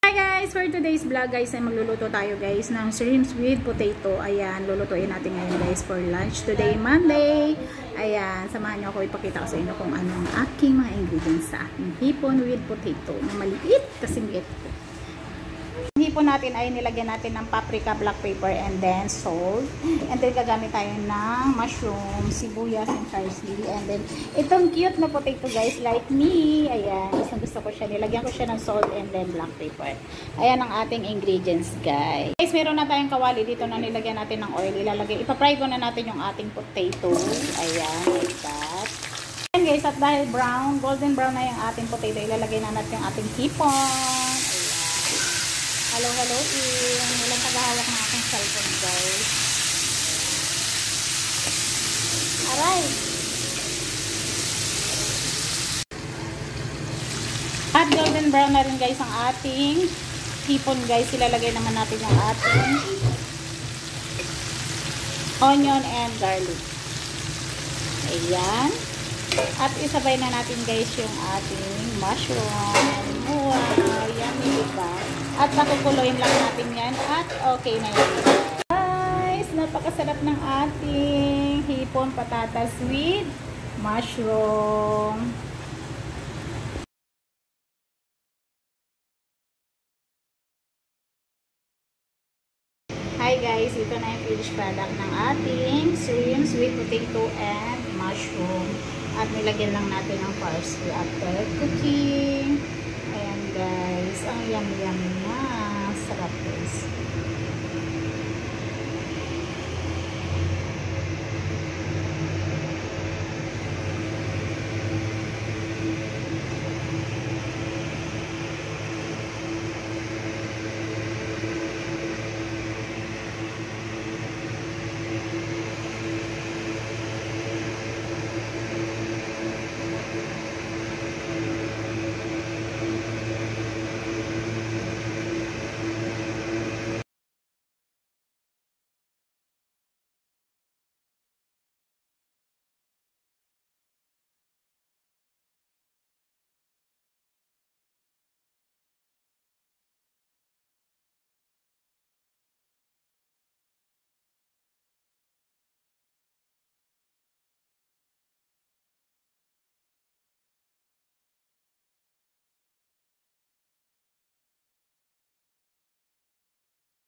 Hi guys! For today's vlog guys ay magluluto tayo guys ng shrimps with potato. Ayan, lulutuin natin ngayon guys for lunch. Today Monday. Ayan, samahan nyo ako, ipakita ko sa inyo kung ano ang aking mga ingredients sa aking hipon with potato. Na maliit kasing ito. Yung hipon natin ay nilagyan natin ng paprika, black pepper, and then salt. And then gagamit tayo ng mushroom, sibuyas, and parsley. And then itong cute na potato guys, like me. Ayan, gusto ko siya. Nilagyan ko siya ng salt and then black pepper. Ayan ang ating ingredients guys. Guys, meron na tayong kawali dito na nilagyan natin ng oil. Ipapry ko na natin yung ating potato. Ayan, like that. And guys, at dahil brown, golden brown na yung ating potato, ilalagay na natin yung ating hipon. Hello-in. Walang tagahawak ng aking cellphone guys. Aray! At golden brown na rin guys ang ating hipon guys. Ilalagay naman natin yung ating onion and garlic. Ayan. At isabay na natin guys yung ating mushroom. Wow! Yummy diba? At pakukuloyin lang natin yan. At okay na yan. Guys, napakasarap ng ating hipon patatas with mushroom. Hi guys, ito na yung finished product ng ating shrimps with potato and mushroom. At nilagyan lang natin ng parsley after cooking. Ayan guys, ang yummy